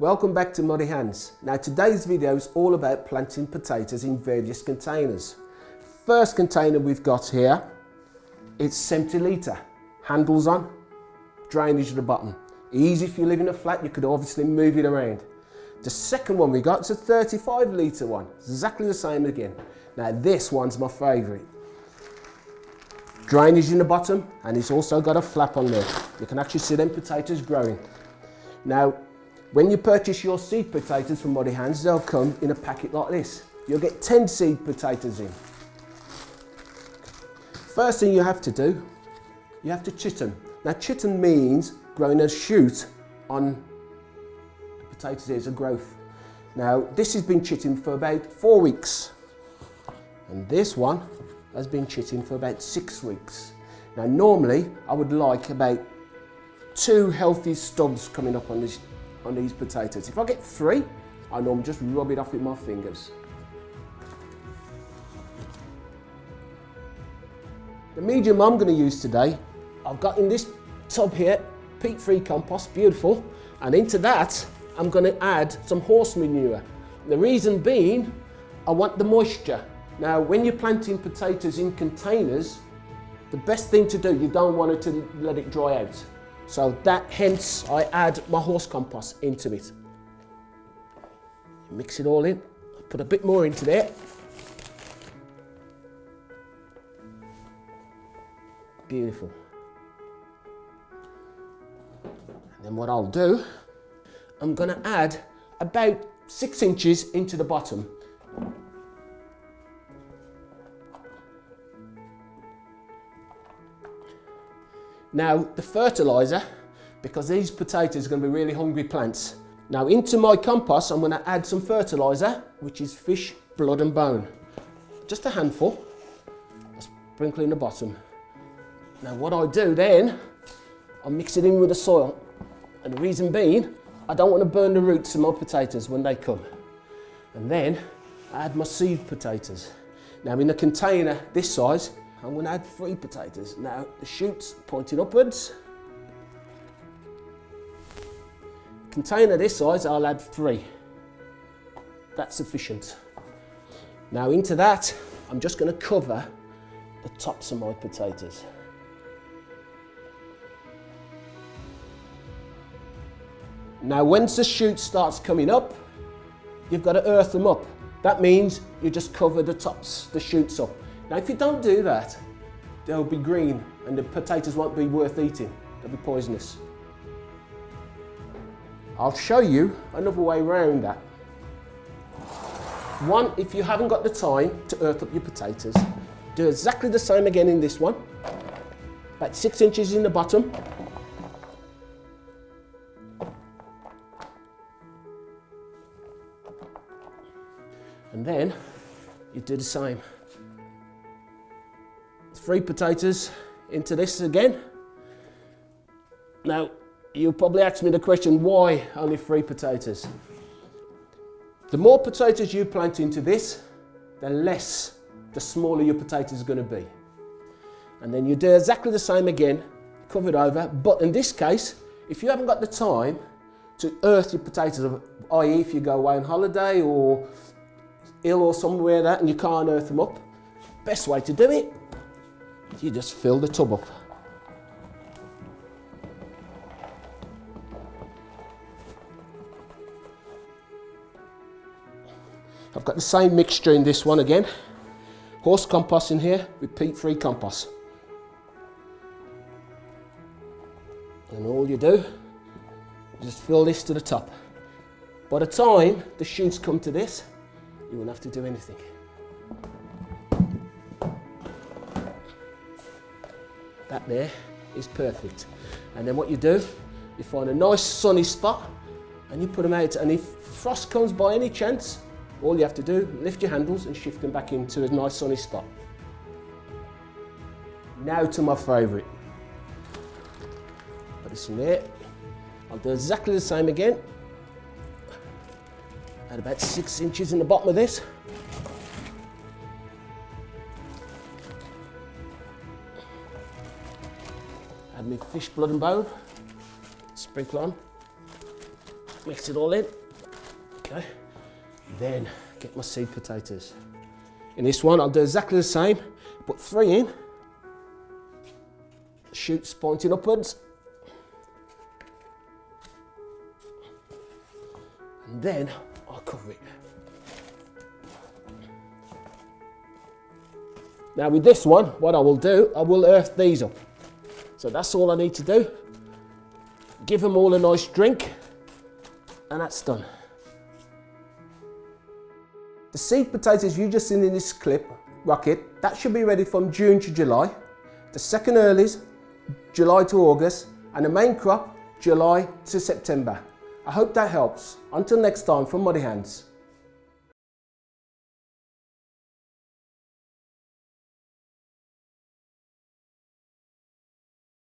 Welcome back to Muddy Hands. Now today's video is all about planting potatoes in various containers. First container we've got here, it's 70 litre, handles on, drainage at the bottom. Easy if you live in a flat, you could obviously move it around. The second one we got is a 35 litre one, exactly the same again. Now this one's my favourite. Drainage in the bottom, and it's also got a flap on there. You can actually see them potatoes growing. Now, when you purchase your seed potatoes from Muddy Hands, they'll come in a packet like this. You'll get 10 seed potatoes in. First thing you have to do, you have to chitin. Now chitin means growing a shoot on the potatoes as a growth. Now this has been chitting for about 4 weeks. And this one has been chitting for about 6 weeks. Now normally I would like about 2 healthy stubs coming up on these potatoes. If I get 3, I normally just rub it off with my fingers. The medium I'm going to use today, I've got in this tub here, peat-free compost, beautiful, and into that I'm going to add some horse manure. The reason being, I want the moisture. Now when you're planting potatoes in containers, the best thing to do, you don't want it to let it dry out. So hence I add my horse compost into it. Mix it all in, put a bit more into there. Beautiful. And then what I'll do, I'm going to add about 6 inches into the bottom. Now the fertiliser, because these potatoes are going to be really hungry plants. Now into my compost I'm going to add some fertiliser, which is fish, blood and bone. Just a handful, I'll sprinkle in the bottom. Now what I do then, I mix it in with the soil. And the reason being, I don't want to burn the roots of my potatoes when they come. And then I add my seed potatoes. Now in a container this size, I'm going to add 3 potatoes. Now the shoots pointing upwards. Container this size, I'll add 3. That's sufficient. Now into that, I'm just going to cover the tops of my potatoes. Now once the shoot starts coming up, you've got to earth them up. That means you just cover the tops, the shoots up. Now if you don't do that, they'll be green and the potatoes won't be worth eating. They'll be poisonous. I'll show you another way around that. One, if you haven't got the time to earth up your potatoes, do exactly the same again in this one. About 6 inches in the bottom. And then you do the same. 3 potatoes into this again. Now, you'll probably ask me the question, why only 3 potatoes? The more potatoes you plant into this, the smaller your potatoes are going to be. And then you do exactly the same again, cover it over, but in this case, if you haven't got the time to earth your potatoes, i.e. if you go away on holiday or ill or somewhere that and you can't earth them up, best way to do it, you just fill the tub up. I've got the same mixture in this one again. Horse compost in here with peat-free compost. And all you do, just fill this to the top. By the time the shoots come to this, you won't have to do anything. That there is perfect. And then what you do, you find a nice sunny spot and you put them out. And if frost comes by any chance, all you have to do, lift your handles and shift them back into a nice sunny spot. Now to my favourite. Put this in there. I'll do exactly the same again. Add about 6 inches in the bottom of this. Add me fish, blood and bone. Sprinkle on. Mix it all in. Okay. Then get my seed potatoes. In this one, I'll do exactly the same. Put 3 in. Shoots pointing upwards. And then I'll cover it. Now with this one, what I will do, I will earth these up. So that's all I need to do. Give them all a nice drink, and that's done. The seed potatoes you just seen in this clip, rocket, that should be ready from June to July. The second earlies, July to August, and the main crop, July to September. I hope that helps. Until next time, from Muddy Hands.